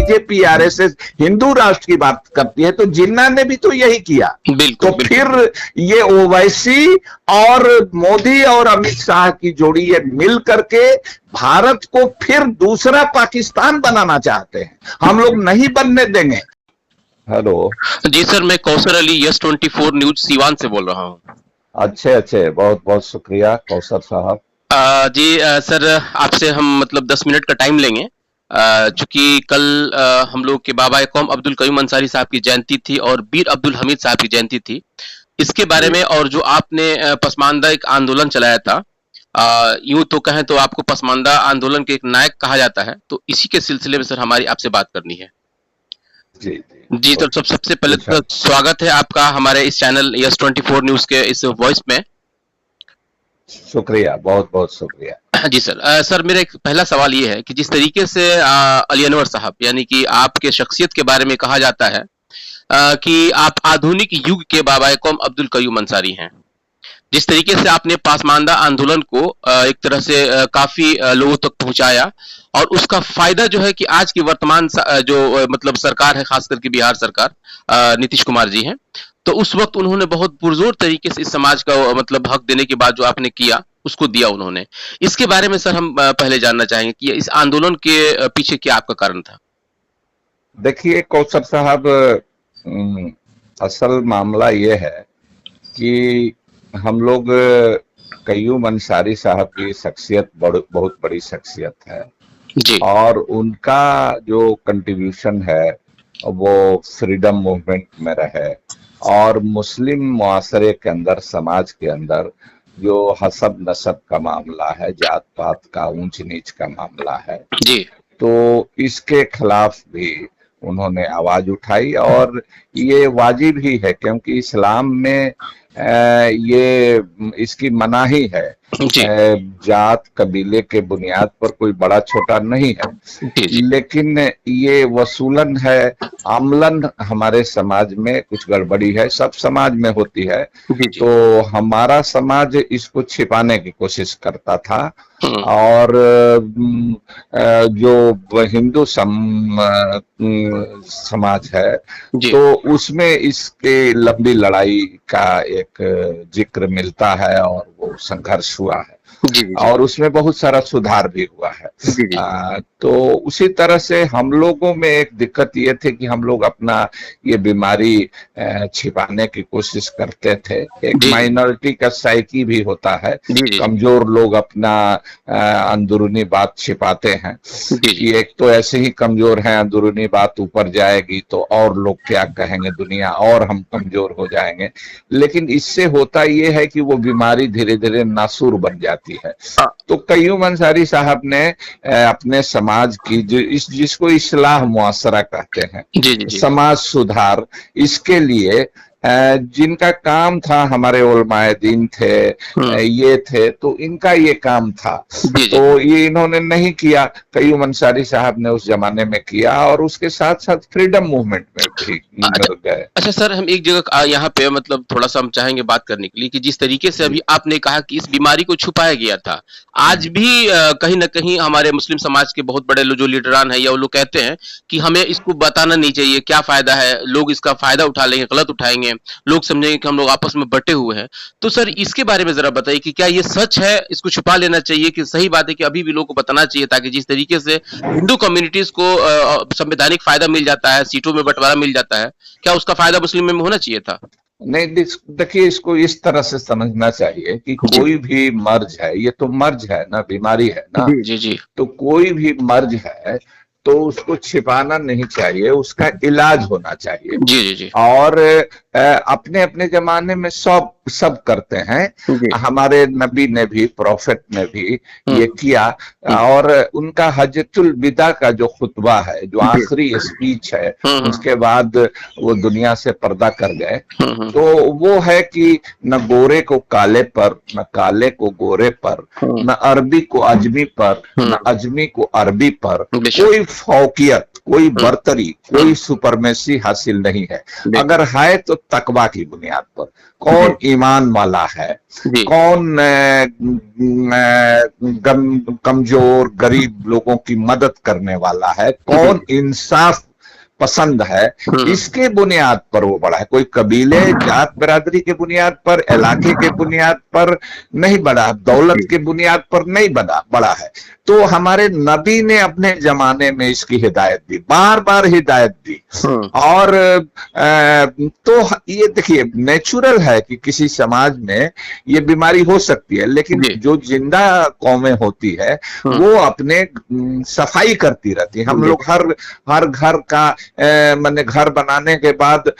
BJP RSS Hindu राष्ट्र की बात करती है, तो जिन्ना ने भी तो यही किया। बिल्कुल, तो फिर ये ओवैसी और मोदी और अमित शाह की जोड़ी ये मिल करके भारत को फिर दूसरा पाकिस्तान बनाना चाहते हैं। हम लोग नहीं बनने देंगे। हेलो जी सर, मैं कौसर अली, यस 24 न्यूज सीवान से बोल रहा हूँ। अच्छे, बहुत बहुत शुक्रिया कौसर साहब। जी सर, आपसे हम मतलब 10 मिनट का टाइम लेंगे। चूंकि कल हम लोग के बाबा कौम अब्दुल कयूम अंसारी साहब की जयंती थी और बीर अब्दुल हमीद साहब की जयंती थी। इसके बारे में और जो आपने पसमानदा एक आंदोलन चलाया था, यूं तो कहें तो आपको पसमानदा आंदोलन के एक नायक कहा जाता है, तो इसी के सिलसिले में सर हमारी आपसे बात करनी है। जी तो सबसे पहले तो स्वागत है आपका हमारे इस चैनल यस 24 न्यूज के इस वॉइस में। शुक्रिया, बहुत बहुत शुक्रिया। जी सर, सर मेरा एक पहला सवाल ये है कि जिस तरीके से अली अनवर साहब यानी कि आपके शख्सियत के बारे में कहा जाता है कि आप आधुनिक युग के बाबा कौम अब्दुल कयूम अंसारी हैं, जिस तरीके से आपने पासमानदा आंदोलन को एक तरह से काफी लोगों तक पहुंचाया और उसका फायदा जो है कि आज की वर्तमान जो मतलब सरकार है, खास करके बिहार सरकार, नीतीश कुमार जी हैं, तो उस वक्त उन्होंने बहुत पुरजोर तरीके से इस समाज का मतलब हक देने के बाद जो आपने किया उसको दिया उन्होंने। इसके बारे में सर हम पहले जानना चाहेंगे कि इस आंदोलन के पीछे क्या आपका कारण था? देखिए कौसर साहब, असल मामला ये है कि हम लोग कयूम अंसारी साहब की शख्सियत बहुत बड़ी शख्सियत है जी। और उनका जो कंट्रीब्यूशन है वो फ्रीडम मूवमेंट में रहे और मुस्लिम मुआशरे के अंदर, समाज के अंदर जो हसब नसब का मामला है, जात पात का, ऊंच नीच का मामला है जी, तो इसके खिलाफ भी उन्होंने आवाज उठाई और ये वाजिब ही है क्योंकि इस्लाम में ये इसकी मनाही है। जात कबीले के बुनियाद पर कोई बड़ा छोटा नहीं है, लेकिन ये वसूलन है, आमलन हमारे समाज में कुछ गड़बड़ी है, सब समाज में होती है। तो हमारा समाज इसको छिपाने की कोशिश करता था और जो हिंदू समाज है तो उसमें इसके लंबी लड़ाई का एक जिक्र मिलता है और वो संघर्ष हुआ है और उसमें बहुत सारा सुधार भी हुआ है। तो उसी तरह से हम लोगों में एक दिक्कत ये थी कि हम लोग अपना ये बीमारी छिपाने की कोशिश करते थे। एक माइनॉरिटी का साइकी भी होता है, कमजोर लोग अपना अंदरूनी बात छिपाते हैं कि एक तो ऐसे ही कमजोर हैं, अंदरूनी बात ऊपर जाएगी तो और लोग क्या कहेंगे, दुनिया और हम कमजोर हो जाएंगे। लेकिन इससे होता ये है कि वो बीमारी धीरे धीरे नासूर बन जाती है। तो कयूम अंसारी साहब ने अपने समाज की जिसको इस्लाह मुआशरा कहते हैं, समाज सुधार, इसके लिए जिनका काम था, हमारे उलमाए दीन थे, ये थे, तो इनका ये काम था। तो ये इन्होंने नहीं किया, कयूम अंसारी साहब ने उस जमाने में किया और उसके साथ साथ फ्रीडम मूवमेंट में भी गए। अच्छा सर, हम एक जगह यहाँ पे मतलब थोड़ा सा हम चाहेंगे बात करने के लिए कि जिस तरीके से अभी आपने कहा कि इस बीमारी को छुपाया गया था, आज भी कहीं ना कहीं हमारे मुस्लिम समाज के बहुत बड़े जो लीडरान है या वो लोग कहते हैं कि हमें इसको बताना नहीं चाहिए, क्या फायदा है, लोग इसका फायदा उठा लेंगे, गलत उठाएंगे, लोग समझेंगे कि हम लोग आपस में बटे हुए हैं। तो सर इसके बारे में जरा बताइए कि क्या ये सच है, इसको छुपा लेना चाहिए कि सही बात है कि अभी भी लोगों को बताना चाहिए ताकि जिस तरीके से हिंदू कम्युनिटीज को संवैधानिक फायदा मिल जाता है, सीटों में बंटवारा मिल जाता है, क्या उसका फायदा मुस्लिम में होना चाहिए था? नहीं, देखिए इसको इस तरह से समझना चाहिए कि कोई भी मर्ज है, ये तो मर्ज है ना, बीमारी है ना। जी। तो कोई भी मर्ज है तो उसको छिपाना नहीं चाहिए, उसका इलाज होना चाहिए। जी। और अपने अपने जमाने में सब करते हैं। हमारे नबी ने भी, प्रॉफिट ने भी ये किया और उनका हज्जतुल विदा का जो खुतबा है, जो आखिरी स्पीच है, उसके बाद वो दुनिया से पर्दा कर गए। तो वो है कि न गोरे को काले पर, न काले को गोरे पर, न अरबी को अजमी पर, न अजमी को अरबी पर कोई फौकियत, कोई बर्तरी, कोई सुपरमेसी हासिल नहीं है। अगर है तो तकवा की बुनियाद पर, कौन ईमान वाला है, कौन कमजोर गरीब लोगों की मदद करने वाला है, कौन इंसाफ पसंद है, इसके बुनियाद पर वो बढ़ा है। कोई कबीले जात बिरादरी के बुनियाद पर, इलाके के बुनियाद पर नहीं बढ़ा, दौलत के बुनियाद पर नहीं बढ़ा है। तो हमारे नबी ने अपने जमाने में इसकी हिदायत दी, बार बार हिदायत दी। और तो ये देखिए नेचुरल है कि किसी समाज में ये बीमारी हो सकती है, लेकिन जो जिंदा कौमें होती है वो अपने सफाई करती रहती है। हम लोग हर घर का मैंने घर बनाने के बाद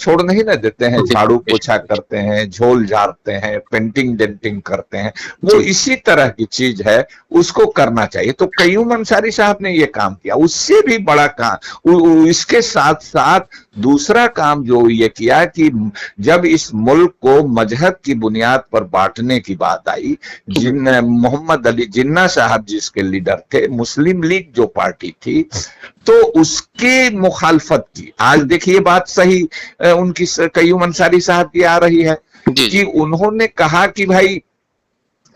छोड़ नहीं ना देते हैं, झाड़ू पोछा करते हैं, झोल झाड़ते हैं, पेंटिंग डेंटिंग करते हैं, वो इसी तरह की चीज है, उसको करना चाहिए। तो कयूम अंसारी साहब ने ये काम किया। उससे भी बड़ा काम, इसके साथ साथ दूसरा काम जो ये किया कि जब इस मुल्क को मजहब की बुनियाद पर बांटने की बात आई, मोहम्मद अली जिन्ना साहब जिसके लीडर थे, मुस्लिम लीग जो पार्टी थी, तो उसकी मुखालफत की। आज देखिए बात सही उनकी कयूम अंसारी साहब की आ रही है कि उन्होंने कहा कि भाई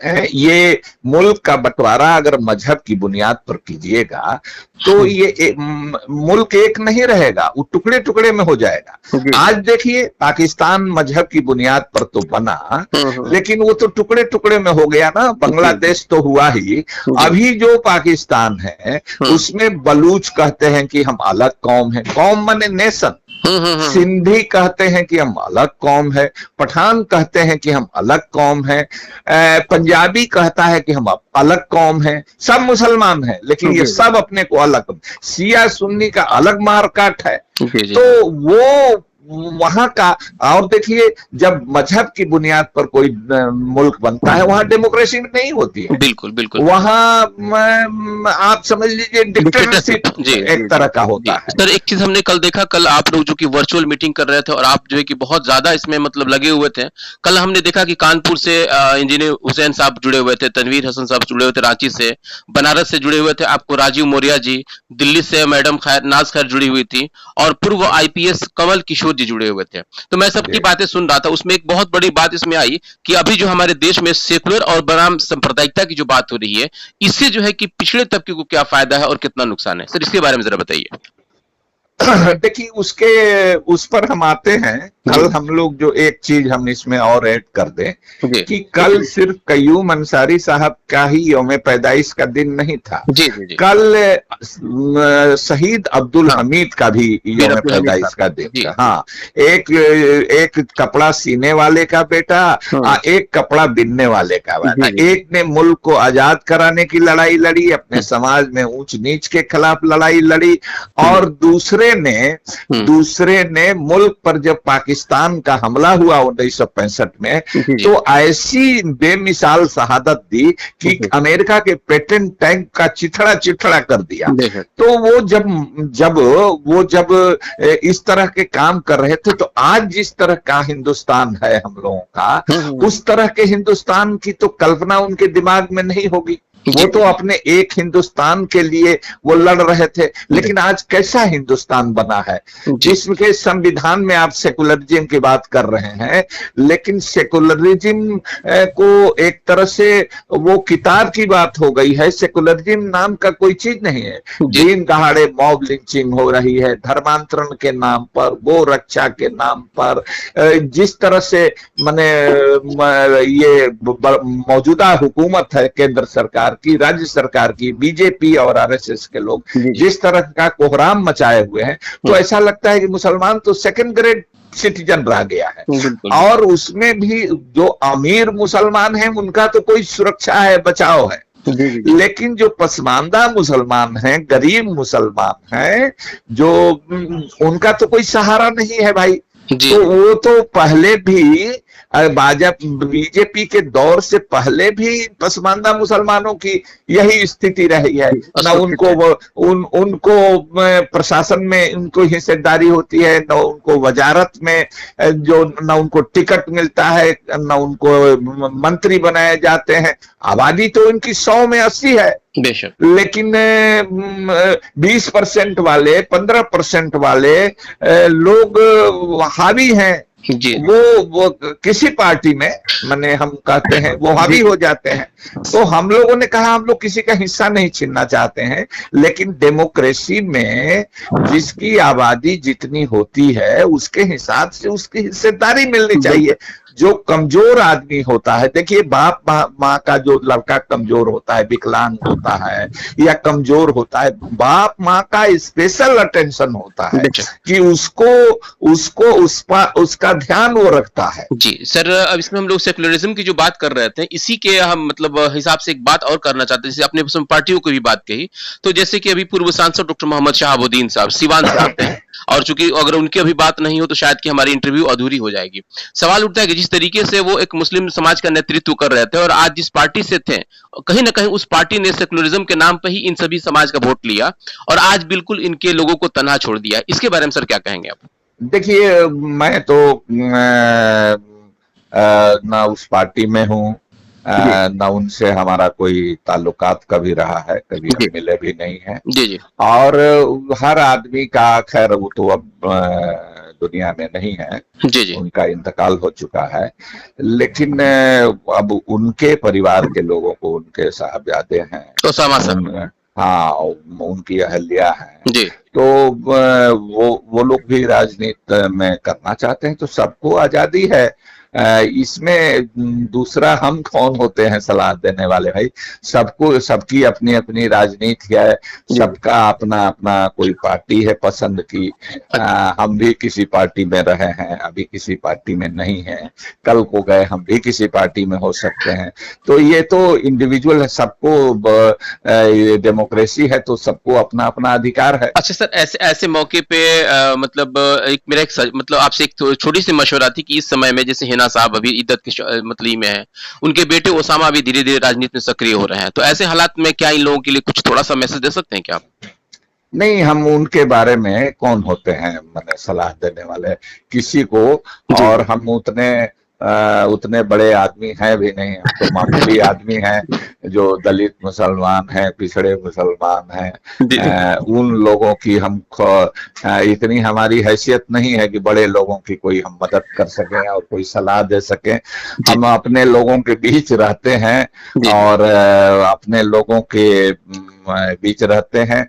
ये मुल्क का बंटवारा अगर मजहब की बुनियाद पर कीजिएगा तो ये मुल्क एक नहीं रहेगा, वो टुकड़े टुकड़े में हो जाएगा। आज देखिए पाकिस्तान मजहब की बुनियाद पर तो बना, लेकिन वो तो टुकड़े टुकड़े में हो गया ना। बांग्लादेश तो हुआ ही। अभी जो पाकिस्तान है उसमें बलूच कहते हैं कि हम अलग कौम है, कौम माने नेशन। सिंधी कहते हैं कि हम अलग कौम है, पठान कहते हैं कि हम अलग कौम है, पंजाबी कहता है कि हम अलग कौम है। सब मुसलमान हैं, लेकिन ये सब अपने को अलग, शिया सुन्नी का अलग मारकाट है। तो वो वहां का, और देखिए जब मजहब की बुनियाद पर कोई मुल्क बनता है वहां डेमोक्रेसी नहीं होती है। बिल्कुल बिल्कुल, वहां आप समझ लीजिए डिक्टेटरशिप एक तरह का होता है। सर एक चीज हमने कल देखा, कल आप लोग जो कि वर्चुअल मीटिंग कर रहे थे और आप जो है कि बहुत ज्यादा इसमें मतलब लगे हुए थे। कल हमने देखा कि कानपुर से इंजीनियर हुसैन साहब जुड़े हुए थे, तनवीर हसन साहब जुड़े हुए थे, रांची से, बनारस से जुड़े हुए थे आपको राजीव मौर्या जी, दिल्ली से मैडम नाज खैर जुड़ी हुई थी, और पूर्व आईपीएस कमल किशोर जी जुड़े हुए थे। तो मैं सबकी बातें सुन रहा था, उसमें एक बहुत बड़ी बात इसमें आई कि अभी जो हमारे देश में सेकुलर और बनाम सांप्रदायिकता की जो बात हो रही है, इससे जो है कि पिछड़े तबके को क्या फायदा है और कितना नुकसान है। सर इसके बारे में जरा बताइए। देखिए उस पर हम आते हैं। कल हम लोग जो एक चीज हम इसमें और ऐड कर दें कि कल सिर्फ कयूम अंसारी साहब का ही यौम पैदाइश का दिन नहीं था। कल शहीद अब्दुल हमीद का भी यौम पैदाइश का दिन था। हाँ, एक कपड़ा सीने वाले का बेटा, एक कपड़ा बिनने वाले का बेटा। एक ने मुल्क को आजाद कराने की लड़ाई लड़ी, अपने समाज में ऊंच नीच के खिलाफ लड़ाई लड़ी, और दूसरे ने मुल्क पर जब पाकिस्तान का हमला हुआ 1965 में, तो ऐसी बेमिसाल शहादत दी कि अमेरिका के पेटेंट टैंक का चिथड़ा कर दिया। तो वो जब इस तरह के काम कर रहे थे, तो आज जिस तरह का हिंदुस्तान है हम लोगों का, उस तरह के हिंदुस्तान की तो कल्पना उनके दिमाग में नहीं होगी। वो तो अपने एक हिंदुस्तान के लिए वो लड़ रहे थे। लेकिन आज कैसा हिंदुस्तान बना है, जिसके संविधान में आप सेकुलरिज्म की बात कर रहे हैं, लेकिन सेकुलरिज्म को एक तरह से वो किताब की बात हो गई है। सेकुलरिज्म नाम का कोई चीज नहीं है। दिन दहाड़े मॉब लिंचिंग हो रही है, धर्मांतरण के नाम पर, गो रक्षा के नाम पर। जिस तरह से माने ये मौजूदा हुकूमत है, केंद्र सरकार की, राज्य सरकार की, बीजेपी और आरएसएस के लोग जिस तरह का कोहराम मचाए हुए हैं, तो ऐसा लगता है कि मुसलमान तो सेकंड ग्रेड सिटीजन रह गया है। और उसमें भी जो अमीर मुसलमान हैं उनका तो कोई सुरक्षा है, बचाव है, लेकिन जो पसमानदा मुसलमान हैं, गरीब मुसलमान हैं, जो उनका तो कोई सहारा नहीं है भाई। तो वो तो पहले भी भाजपा बीजेपी के दौर से पहले भी पसमानदा मुसलमानों की यही स्थिति रही है। न उनको प्रशासन में उनको हिस्सेदारी होती है, न उनको वजारत में न उनको टिकट मिलता है, न उनको मंत्री बनाए जाते हैं। आबादी तो इनकी 100 में 80 है, लेकिन 20% वाले 15% वाले लोग हावी हैं जी। वो किसी पार्टी में माने हम कहते हैं वो हावी हो जाते हैं। तो हम लोगों ने कहा हम लोग किसी का हिस्सा नहीं छीनना चाहते हैं, लेकिन डेमोक्रेसी में जिसकी आबादी जितनी होती है उसके हिसाब से उसकी हिस्सेदारी मिलनी चाहिए। जो कमजोर आदमी होता है, देखिए बाप माँ का जो लड़का कमजोर होता है, विकलांग होता है या कमजोर होता है, बाप माँ का स्पेशल अटेंशन होता है कि उसको उसका ध्यान वो रखता है। जी सर, अब इसमें हम लोग सेकुलरिज्म की जो बात कर रहे थे, इसी के हम मतलब हिसाब से एक बात और करना चाहते हैं। जैसे आपने पार्टियों की भी बात कही, तो जैसे कि अभी पूर्व सांसद डॉक्टर मोहम्मद शहाबुद्दीन साहब सीवान से आते हैं, और चूंकि अगर उनकी अभी बात नहीं हो तो शायद कि हमारी इंटरव्यू अधूरी हो जाएगी। सवाल उठता है कि जिस तरीके से वो एक मुस्लिम समाज का नेतृत्व कर रहे थे और आज जिस पार्टी से थे, कहीं ना कहीं उस पार्टी ने सेकुलरिज्म के नाम पर ही इन सभी समाज का वोट लिया और आज बिल्कुल इनके लोगों को तनहा छोड़ दिया। इसके बारे में सर क्या कहेंगे आप? देखिए, मैं तो ना उस पार्टी में हूँ, ना उनसे हमारा कोई ताल्लुकात कभी रहा है, कभी हम मिले भी नहीं है। जी जी। और हर आदमी का, खैर वो तो अब दुनिया में नहीं है, जी जी, उनका इंतकाल हो चुका है, लेकिन अब उनके परिवार के लोगों को, उनके साहबजादे हैं, ओसामा साहब, हाँ उनकी अहलिया है जी, तो वो लोग भी राजनीति में करना चाहते हैं, तो सबको आजादी है। इसमें दूसरा हम कौन होते हैं सलाह देने वाले? भाई सबको, सबकी अपनी अपनी राजनीति है, सबका अपना अपना कोई पार्टी है पसंद की। हम भी किसी पार्टी में रहे हैं, अभी किसी पार्टी में नहीं है, कल को गए हम भी किसी पार्टी में हो सकते हैं। तो ये तो इंडिविजुअल है, सबको डेमोक्रेसी है तो सबको अपना अपना अधिकार है। अच्छा सर, ऐसे मौके पे मतलब एक मेरा मतलब आपसे एक छोटी सी मशवरा थी कि इस समय में जैसे हिना साहब अभी इद्दत के मतलब में है, उनके बेटे ओसामा भी धीरे धीरे राजनीति में सक्रिय हो रहे हैं, तो ऐसे हालात में क्या इन लोगों के लिए कुछ थोड़ा सा मैसेज दे सकते हैं क्या आप? नहीं, हम उनके बारे में कौन होते हैं मैंने सलाह देने वाले किसी को, और हम उतने बड़े आदमी हैं भी नहीं, हम तो मामूली आदमी हैं जो दलित मुसलमान हैं, पिछड़े मुसलमान हैं। उन लोगों की हम इतनी हमारी हैसियत नहीं है कि बड़े लोगों की कोई हम मदद कर सकें और कोई सलाह दे सकें। हम अपने लोगों के बीच रहते हैं और अपने लोगों के बीच रहते हैं,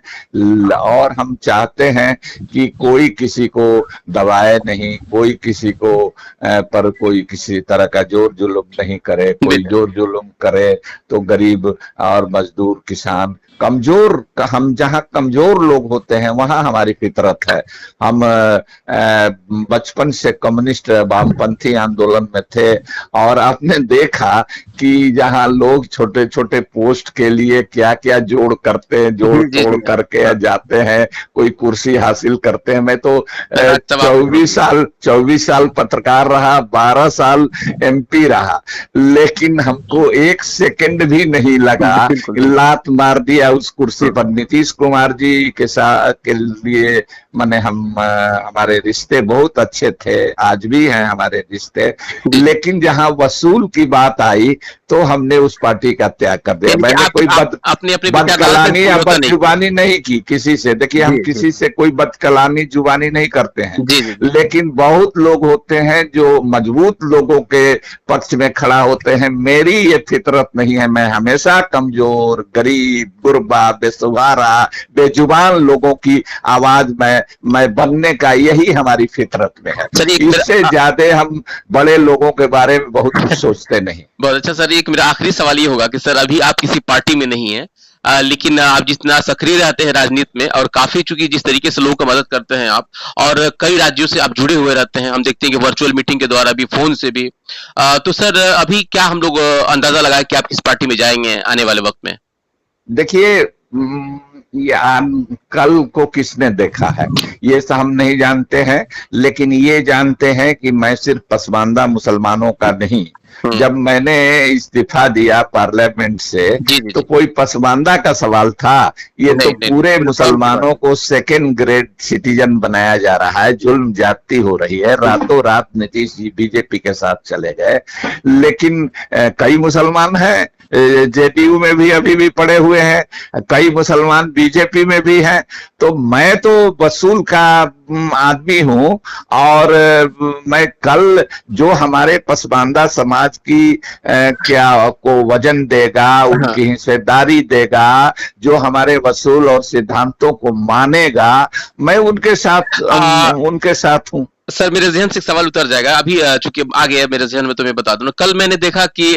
और हम चाहते हैं कि कोई किसी को दबाए नहीं, कोई किसी को पर कोई किसी तरह का जोर जुल्म नहीं करे। कोई जोर जुल्म करे तो गरीब और मजदूर, किसान, कमजोर, हम जहाँ कमजोर लोग होते हैं वहां हमारी फितरत है। हम बचपन से कम्युनिस्ट वामपंथी आंदोलन में थे, और आपने देखा कि जहाँ लोग छोटे छोटे पोस्ट के लिए क्या क्या जोड़ करते हैं, जोड़ तोड़ करके जाते हैं, कोई कुर्सी हासिल करते हैं। मैं तो 24 साल पत्रकार रहा, 12 साल MP रहा, लेकिन हमको एक सेकंड भी नहीं लगा लात मार दिया उस कुर्सी पर। नीतीश कुमार जी के साथ के लिए माने हमारे रिश्ते बहुत अच्छे थे, आज भी हैं हमारे रिश्ते, लेकिन जहां वसूल की बात आई तो हमने उस पार्टी का त्याग कर दिया। मैंने कोई बदकलानी या बदजुबानी नहीं की किसी से। देखिए, हम किसी से कोई बदकलानी जुबानी नहीं करते हैं, लेकिन बहुत लोग होते हैं जो मजबूत लोगों के पक्ष में खड़ा होते हैं। मेरी ये फितरत नहीं है, मैं हमेशा कमजोर, गरीब, गुरबा, बेसहारा, बेजुबान लोगों की आवाज मैं बनने का यही हमारी फितरत में है। इससे ज्यादा हम बड़े लोगों के बारे में बहुत कुछ सोचते नहीं। बहुत अच्छा सर, एक मेरा आखिरी सवाल ये होगा कि सर अभी आप किसी पार्टी में नहीं है, लेकिन आप जितना सक्रिय रहते हैं राजनीति में, और काफी चूंकि जिस तरीके से लोगों को मदद करते हैं आप, और कई राज्यों से आप जुड़े हुए रहते हैं, हम देखते हैं कि वर्चुअल मीटिंग के द्वारा भी, फोन से भी, तो सर अभी क्या हम लोग अंदाजा लगाए कि आप किस पार्टी में जाएंगे आने वाले वक्त में? देखिए, कल को किसने देखा है ये सब हम नहीं जानते हैं, लेकिन ये जानते हैं कि मैं सिर्फ पसमानदा मुसलमानों का नहीं, जब मैंने इस्तीफा दिया पार्लियामेंट से तो कोई पसमानदा का सवाल था? ये तो पूरे मुसलमानों को सेकंड ग्रेड सिटीजन बनाया जा रहा है, जुल्म ज्यादती हो रही है। रातों रात नीतीश जी बीजेपी के साथ चले गए, लेकिन कई मुसलमान हैं जेडीयू में भी अभी भी पड़े हुए हैं, कई मुसलमान बीजेपी में भी हैं। तो मैं तो वसूल का आदमी हूं, और मैं कल जो हमारे पसमानदा समाज की क्या को वजन देगा, उनकी हिस्सेदारी देगा, जो हमारे वसूल और सिद्धांतों को मानेगा, मैं उनके साथ हूं। सर मेरे जहन से एक सवाल उतर जाएगा, अभी चूंकि आ गया मेरे जहन में, तो मैं बता दूं। कल मैंने देखा कि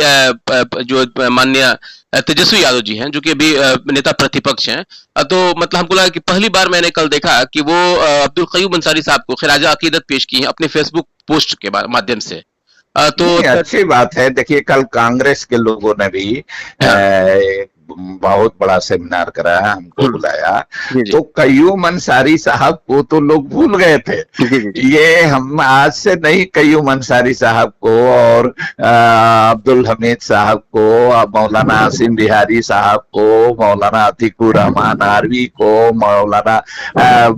जो माननीय तेजस्वी यादव जी हैं, जो कि अभी नेता प्रतिपक्ष हैं, तो मतलब हमको लगा कि पहली बार मैंने कल देखा कि वो अब्दुल कयूम अंसारी साहब को खिराजा अकीदत पेश की है अपने फेसबुक पोस्ट के माध्यम से। तो अच्छी बात है। देखिए कल कांग्रेस के लोगों ने भी बहुत बड़ा सेमिनार कराया, हमको बुलाया, तो कयूम अंसारी साहब को तो लोग भूल गए थे। ये हम आज से नहीं, कयूम अंसारी साहब को और अब्दुल हमीद साहब को, मौलाना आसिम बिहारी साहब को, मौलाना अतीकुर रहमान आरवी को, मौलाना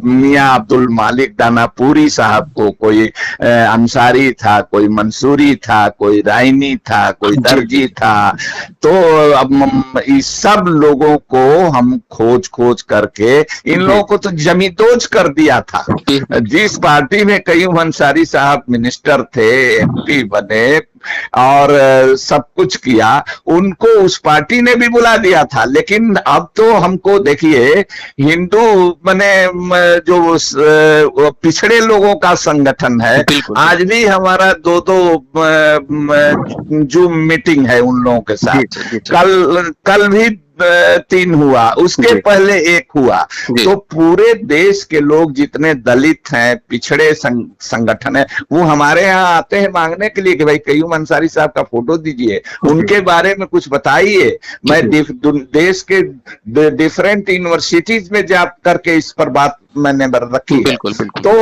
मियां अब्दुल मालिक दानापुरी साहब को, कोई अंसारी था, कोई मंसूरी था, कोई राइनी था, कोई दर्जी था। तो अब इस सब लोगों को हम खोज करके इन लोगों को तो जमींदोज कर दिया था। जिस पार्टी में कयूम अंसारी साहब मिनिस्टर थे, एमपी बने और सब कुछ किया, उनको उस पार्टी ने भी बुला दिया था। लेकिन अब तो हमको देखिए, हिंदू बने जो पिछड़े लोगों का संगठन है, आज भी हमारा दो जूम मीटिंग है उन लोगों के साथ। कल भी 3 हुआ, उसके पहले 1 हुआ। तो पूरे देश के लोग जितने दलित हैं, पिछड़े संगठन है, वो हमारे यहाँ आते हैं मांगने के लिए कि भाई कयूम अंसारी साहब का फोटो दीजिए, उनके बारे में कुछ बताइए। मैं देश के डिफरेंट यूनिवर्सिटीज में जा करके इस पर बात मैंने रखी है। तो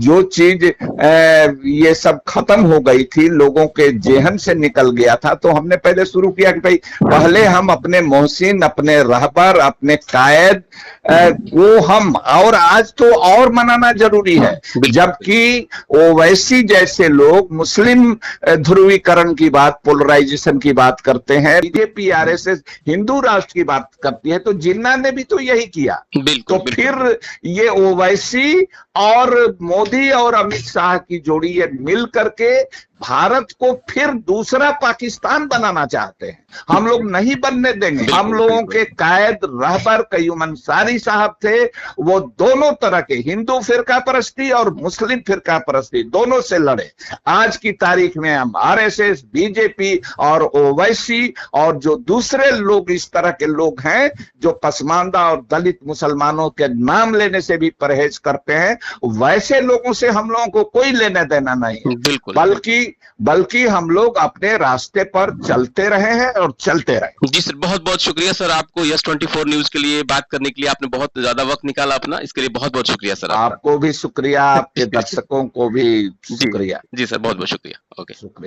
जो चीज ये सब खत्म हो गई थी, लोगों के जेहन से निकल गया था, तो हमने पहले शुरू किया कि भाई पहले हम अपने मोहसिन, अपने रहबर, अपने कायद को हम, और आज तो और मनाना जरूरी है। जबकि ओवैसी जैसे लोग मुस्लिम ध्रुवीकरण की बात, पोलराइजेशन की बात करते हैं, बीजेपी आरएसएस हिंदू राष्ट्र की बात करती है, तो जिन्ना ने भी तो यही किया। तो फिर ये ओवैसी और मोदी और अमित शाह की जोड़ी ये मिल करके भारत को फिर दूसरा पाकिस्तान बनाना चाहते हैं। हम लोग नहीं बनने देंगे। हम लोगों के कायद रहबर कयूम अंसारी साहब थे, वो दोनों तरह के, हिंदू फिरका परस्ती और मुस्लिम फिरका परस्ती, दोनों से लड़े। आज की तारीख में हम आरएसएस, बीजेपी और ओवैसी और जो दूसरे लोग इस तरह के लोग हैं जो पसमानदा और दलित मुसलमानों के नाम लेने से भी परहेज करते हैं, वैसे लोगों से हम लोगों को कोई लेना देना नहीं, बल्कि हम लोग अपने रास्ते पर चलते रहे हैं और चलते रहे। जी सर, बहुत बहुत शुक्रिया सर आपको यस 24 न्यूज के लिए बात करने के लिए। आपने बहुत ज्यादा वक्त निकाला अपना, इसके लिए बहुत बहुत शुक्रिया सर। आपको भी शुक्रिया, आपके दर्शकों को भी शुक्रिया। जी सर, बहुत बहुत शुक्रिया। ओके, शुक्रिया।